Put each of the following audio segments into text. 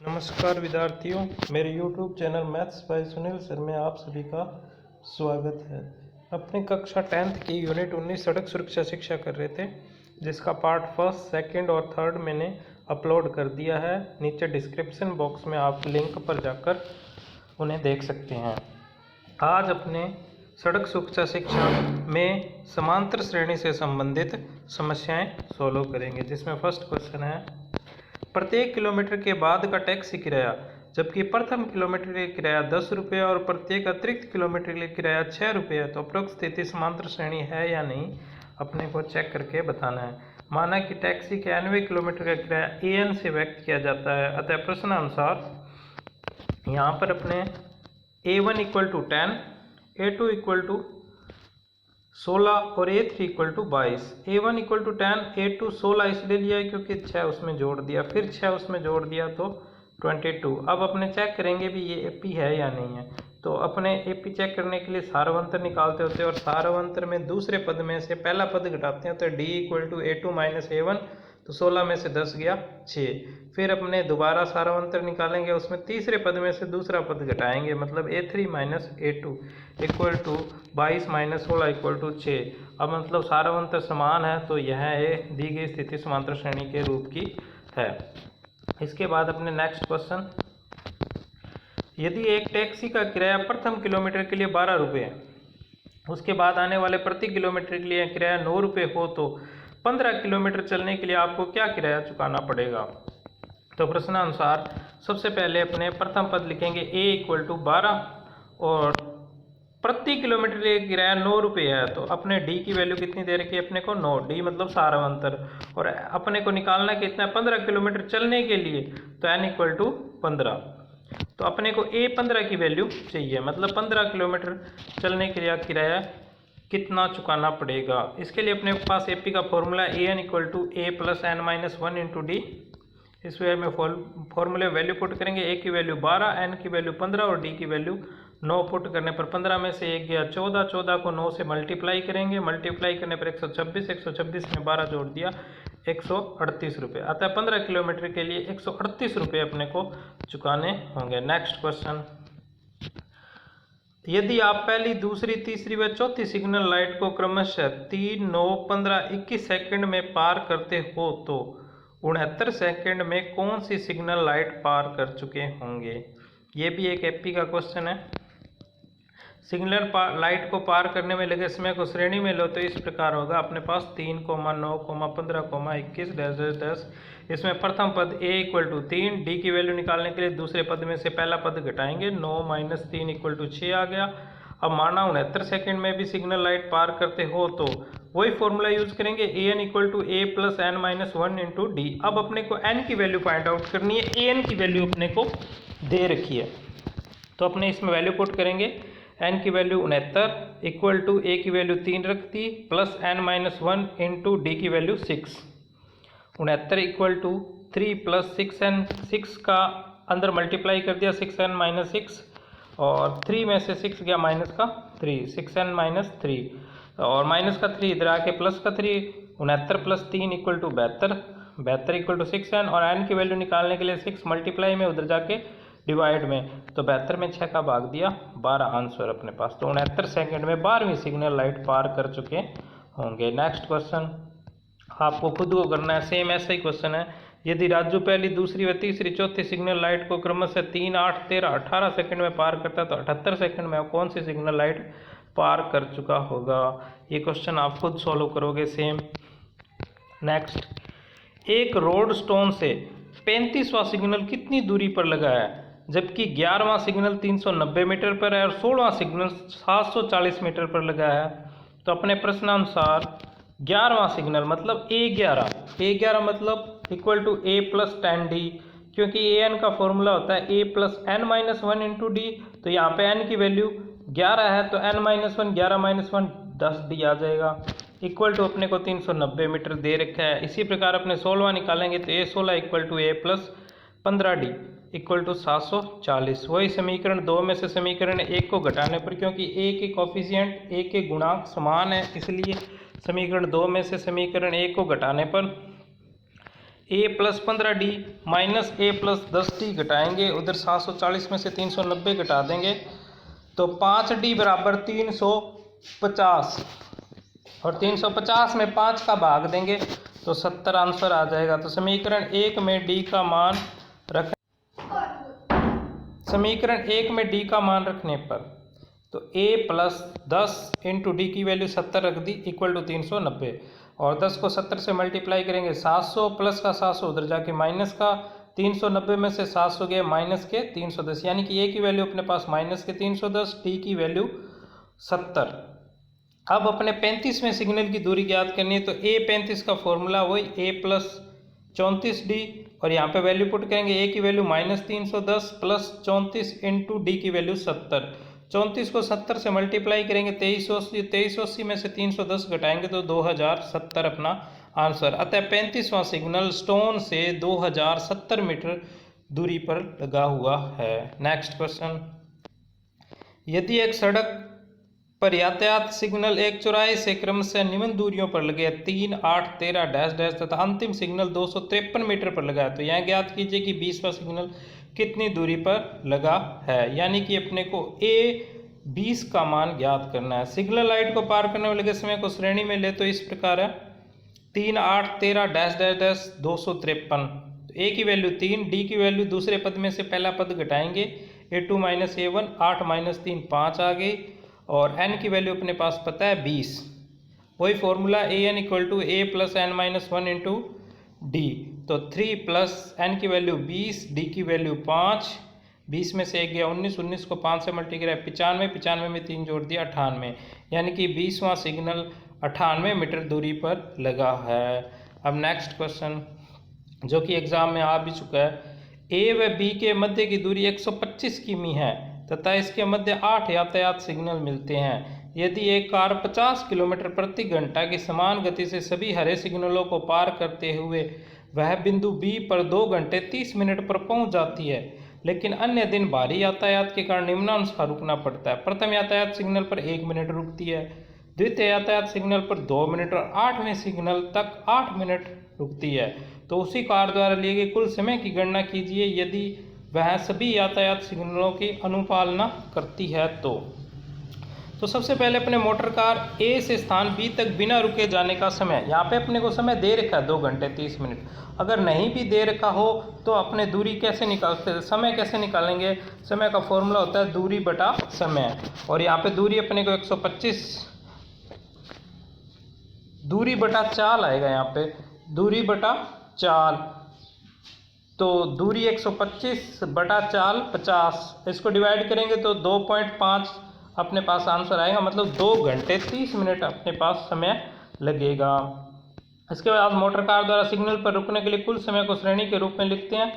नमस्कार विद्यार्थियों, मेरे YouTube channel maths by Sunil sir में आप सभी का स्वागत है। अपनी कक्षा 10th की यूनिट 19 सड़क सुरक्षा शिक्षा कर रहे थे, जिसका पार्ट फर्स्ट, सेकंड और थर्ड मैंने अपलोड कर दिया है। नीचे डिस्क्रिप्शन बॉक्स में आप लिंक पर जाकर उन्हें देख सकते हैं। आज अपने सड़क सुरक्षा शिक्षा में समांतर श्रेणी से संबंधित समस्याएं सॉल्व करेंगे, जिसमें फर्स्ट क्वेश्चन है, प्रत्येक किलोमीटर के बाद का टैक्सी किराया, जबकि प्रथम किलोमीटर के किराया 10 रुपये और प्रत्येक अतिरिक्त किलोमीटर के लिए किराया 6 रुपये है, तो उपरोक्त स्थिति समांतर श्रेणी है या नहीं, अपने को चेक करके बताना है। माना कि टैक्सी के 90 किलोमीटर का किराया AN से व्यक्त किया जाता है, अतः प्रश्नानुसार यहाँ पर अपने A1 = 10, A2 = 16 और A3 = 22। A1 = 10, A2 16 इसलिए लिया है क्योंकि 6 उसमें जोड़ दिया, फिर 6 उसमें जोड़ दिया तो 22। अब अपने चेक करेंगे भी ये AP है या नहीं है। तो अपने AP चेक करने के लिए सारवंतर निकालते होते हैं और सारवंतर में दूसरे पद में से पहला पद घटाते हैं, तो D = A2 - A1, तो 16 में से 10 गया 6। फिर अपने दोबारा सारवंतर निकालेंगे, उसमें तीसरे पद में से दूसरा पद घटाएंगे, मतलब A3 - A2 = 22 - 16 = 6। अब मतलब सारवंतर समान है, तो यह दी गई स्थिति समांतर श्रेणी के रूप की है। इसके बाद अपने नेक्स्ट क्वेश्चन, यदि एक टैक्सी का किराया प्रथम किलोमीटर के लिए 12 रुपये है, उसके बाद आने वाले प्रति किलोमीटर के लिए किराया 9 रुपये हो, तो 15 किलोमीटर चलने के लिए आपको क्या किराया चुकाना पड़ेगा। तो प्रश्नानुसार सबसे पहले अपने प्रथम पद लिखेंगे A = 12 और प्रति किलोमीटर के लिए किराया 9 रुपये है, तो अपने D की वैल्यू कितनी दे रखी है अपने को, 9। D मतलब सारवंतर, और अपने को निकालना कितना है, 15 किलोमीटर चलने के लिए, तो N = 15। तो अपने को A15 की वैल्यू चाहिए, मतलब 15 किलोमीटर चलने के लिए किराया कितना चुकाना पड़ेगा। इसके लिए अपने पास AP का formula AN = A + N - 1 × D। इस वे में फॉर्मूले वैल्यू पुट करेंगे। A की वैल्यू 12, N की वैल्यू 15 और D की वैल्यू 9 पुट करने पर 15 में से 1 गया 14, 14 को 9 से मल्टीप्लाई करेंगे, मल्टीप्लाई करने पर 126, 126 में 12 जोड़ दिया 138 रुपये। अतः 15 किलोमीटर के लिए 138 रुपये अपने को चुकाने होंगे। नेक्स्ट क्वेश्चन, यदि आप पहली, दूसरी, तीसरी व चौथी सिग्नल लाइट को क्रमशः 3, 9, 15, 21 सेकंड में पार करते हो, तो 69 सेकंड में कौन सी सिग्नल लाइट पार कर चुके होंगे। ये भी एक AP का क्वेश्चन है। सिग्नल लाइट को पार करने में लगे समय को श्रेणी में लो, तो इस प्रकार होगा अपने पास 3, 9, 15, 21, -10। इसमें प्रथम पद A = 3, D की वैल्यू निकालने के लिए दूसरे पद में से पहला पद घटाएंगे, 9 - 3 = 6 आ गया। अब माना 69 सेकंड में भी सिग्नल लाइट पार करते हो, तो वही फॉर्मूला यूज करेंगे, AN = A + N - 1 × D। अब अपने को N की वैल्यू फाइंड आउट करनी है, AN की वैल्यू अपने को दे रखी है, तो अपने इसमें वैल्यू पुट करेंगे। N की वैल्यू 69 = A की वैल्यू 3 रख दी, प्लस N - 1 × D की वैल्यू 6। 69 = 3 + 6N, 6 का अंदर मल्टीप्लाई कर दिया, 6N - 6, और 3 में से 6 गया माइनस का 3, 6N - 3, और माइनस का 3 इधर आके प्लस का 3, 69 + 3 = 72, 72 = 6N, और N की वैल्यू निकालने के लिए 6 मल्टीप्लाई में उधर जाके डिवाइड में, तो 72 में 6 का भाग दिया 12, आंसर अपने पास। तो 69 सेकंड में 12वीं सिग्नल लाइट पार कर चुके होंगे। नेक्स्ट क्वेश्चन आपको खुद को करना है, सेम ऐसा ही क्वेश्चन है। यदि राजू पहली, दूसरी व तीसरी, चौथी सिग्नल लाइट को क्रमशः 3, 8, 13, 18 सेकंड में पार करता है, तो 78 सेकंड में कौन सी सिग्नल लाइट पार कर चुका होगा। ये क्वेश्चन आप खुद सॉल्व करोगे, सेम। नेक्स्ट, एक रोड स्टोन से 35वां सिग्नल कितनी दूरी पर लगा है, जबकि 11वां सिग्नल 390 मीटर पर है और 16वां सिग्नल 740 मीटर पर लगा है। तो अपने प्रश्नानुसार 11वां सिग्नल मतलब A11 मतलब = A + 10D, क्योंकि AN का फॉर्मूला होता है A + N - 1 × D। तो यहाँ पे N की वैल्यू 11 है, तो N - 1 11 - 1 10D आ जाएगा, इक्वल टू अपने को 390 मीटर दे रखा है। इसी प्रकार अपने 16वां निकालेंगे, तो A16 = A + 15D = 740। वही समीकरण 2 में से समीकरण 1 को घटाने पर, क्योंकि A के कोफिशिएंट, A के गुणांक समान है, इसलिए समीकरण 2 में से समीकरण 1 को घटाने पर ए प्लस 15d माइनस ए प्लस 10d घटाएंगे, उधर 740 में से 390 घटा देंगे तो 5d बराबर 350 और 350 में 5 का भाग देंगे तो 70 आंसर आ जाएगा। तो समीकरण 1 में d का मान रखने पर तो a प्लस 10 इंटू डी की वैल्यू 70 रख दी इक्वल टू 390 और 10 को 70 से मल्टीप्लाई करेंगे 700 प्लस का 700 उधर जाके माइनस का 390 में से 700 गए माइनस के 310 यानी कि a की वैल्यू अपने पास माइनस के 310 d की वैल्यू 70। अब अपने 35वें सिग्नल की दूरी ज्ञात करनी है तो a35 का फॉर्मूला वही a प्लस 34d और यहाँ पे वैल्यू पुट करेंगे a की value minus 310 plus 34 into D की वैल्यू 70। 34 को 70 से मल्टीप्लाई करेंगे 2380 में से 310 घटाएंगे तो 2070 अपना आंसर। अतः 35वां सिग्नल स्टोन से 2070 मीटर दूरी पर लगा हुआ है। नेक्स्ट क्वेश्चन, यदि एक सड़क पर यातायात सिग्नल एक चौराहे से क्रमशः निम्न दूरियों पर लगे 3, 8, 13 डैश डैश तथा अंतिम सिग्नल 253 मीटर पर लगा है तो यह ज्ञात कीजिए कि 20वां सिग्नल कितनी दूरी पर लगा है। यानी कि अपने को a 20 का मान ज्ञात करना है। सिग्नल लाइट को पार करने में लगे समय को श्रेणी में ले तो इस प्रकार है 3, 8, 13 डैश डैश डैश 253 तो a की वैल्यू 3, d की वैल्यू दूसरे पद में से पहला पद घटाएंगे a2 माइनस a1 8 माइनस 3 5 आ गई और n की वैल्यू अपने पास पता है 20। वही formula an equal to a plus n minus 1 into D तो 3 प्लस n की वैल्यू 20 d की वैल्यू 5 20 में से 1 गया 19 19 को 5 से मल्टीप्लाई 95 95 में 3 जोड़ दिया 98 यानी कि 20वां सिग्नल 98 मीटर दूरी पर लगा है। अब नेक्स्ट क्वेश्चन जो कि एग्जाम में आ भी चुका है, a व b के मध्य की दूरी 125 किमी है तथा इसके मध्य 8 यातायात सिग्नल मिलते हैं। यदि एक कार 50 किलोमीटर प्रति घंटा की समान गति से सभी हरे सिग्नलों को पार करते हुए वह बिंदु B पर 2 घंटे 30 मिनट पर पहुंच जाती है, लेकिन अन्य दिन भारी यातायात के कारण निम्नानुसार रुकना पड़ता है। प्रथम यातायात सिग्नल पर 1 मिनट रुकती है, द्वितीय यातायात सिग्नल पर 2 मिनट और 8वें सिग्नल तक 8 मिनट रुकती है। तो उसी कार द्वारा लिए गए कुल समय की गणना कीजिए यदि वह सभी यातायात सिग्नलों की अनुपालना करती है तो सबसे पहले अपने मोटर कार A से स्थान B तक बिना रुके जाने का समय, यहाँ पे अपने को समय दे रखा है 2 घंटे 30 मिनट। अगर नहीं भी दे रखा हो तो अपने दूरी कैसे निकालते हैं, समय कैसे निकालेंगे, समय का फॉर्मूला होता है दूरी बटा समय और यहाँ पे दूरी अपने को 125 दूरी बटा चाल आएगा, यहाँ पे दूरी बटा चाल तो दूरी 125 बटा चाल 50, इसको डिवाइड करेंगे तो 2.5 अपने पास आंसर आएगा, मतलब 2 घंटे 30 मिनट अपने पास समय लगेगा। इसके बाद मोटर कार द्वारा सिग्नल पर रुकने के लिए कुल समय को श्रेणी के रूप में लिखते हैं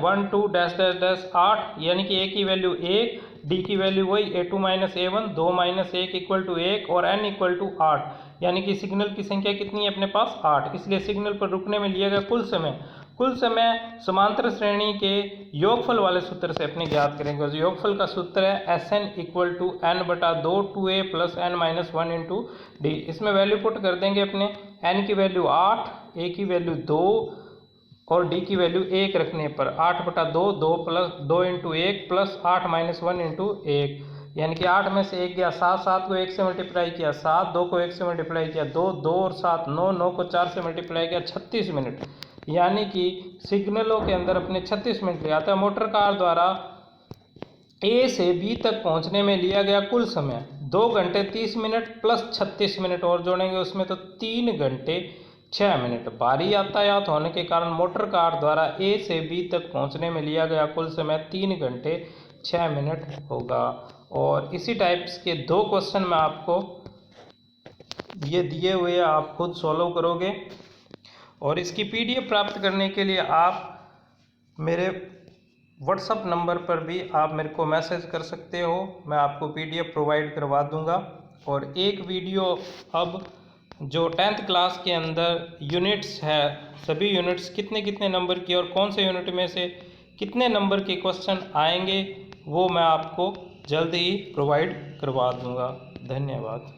1 2 डैश डैश डैश 8 यानी कि a की वैल्यू 1, d की वैल्यू वही a2 minus a1 2 minus 1 equal to 1 और n इक्वल टू 8 यानी कि सिग्नल की संख्या कितनी है अपने पास 8। इसलिए सिग्नल पर रुकने में लिया गया कुल समय समांतर श्रेणी के योगफल वाले सूत्र से अपने ज्ञात करेंगे। तो योगफल का सूत्र है Sn इक्वल टू n बटा 2 2a plus n minus 1 into D. इसमें वैल्यू पुट कर देंगे अपने n की वैल्यू 8, a की वैल्यू 2 और d की वैल्यू 1 रखने पर 8 बटा 2 2 plus 2 into 1 plus 8 minus 1 into 1 यानी कि 8 में से 1 गया 7, 7 को 1 से मल्टीप्लाई किया 7, 2 को 1 से मल्टीप्लाई किया 2, 2 और 7 9, 9 को 4 से मल्टीप्लाई किया 36 मिनट यानी कि सिग्नलों के अंदर अपने 36 मिनट लगे। अतः मोटर कार द्वारा A से B तक पहुंचने में लिया गया कुल समय 2 घंटे 30 मिनट प्लस 36 मिनट और जोड़ेंगे उसमें तो 3 घंटे 6 मिनट। भारी यातायात होने के कारण मोटर कार द्वारा A से B तक पहुंचने में लिया गया कुल समय 3 घंटे 6 मिनट होगा। और इसी टाइप्स के 2 क्वेश्चन मैं आपको ये दिए हुए आप खुद सॉल्व करोगे और इसकी PDF प्राप्त करने के लिए आप मेरे व्हाट्सअप नंबर पर भी आप मेरे को मैसेज कर सकते हो, मैं आपको PDF प्रोवाइड करवा दूंगा। और एक वीडियो अब जो 10th क्लास के अंदर यूनिट्स है, सभी यूनिट्स कितने कितने नंबर की और कौन से यूनिट में से कितने नंबर के क्वेश्चन आएंगे वो मैं आपको जल्द ही प्रोवाइड करवा दूंगा। धन्यवाद।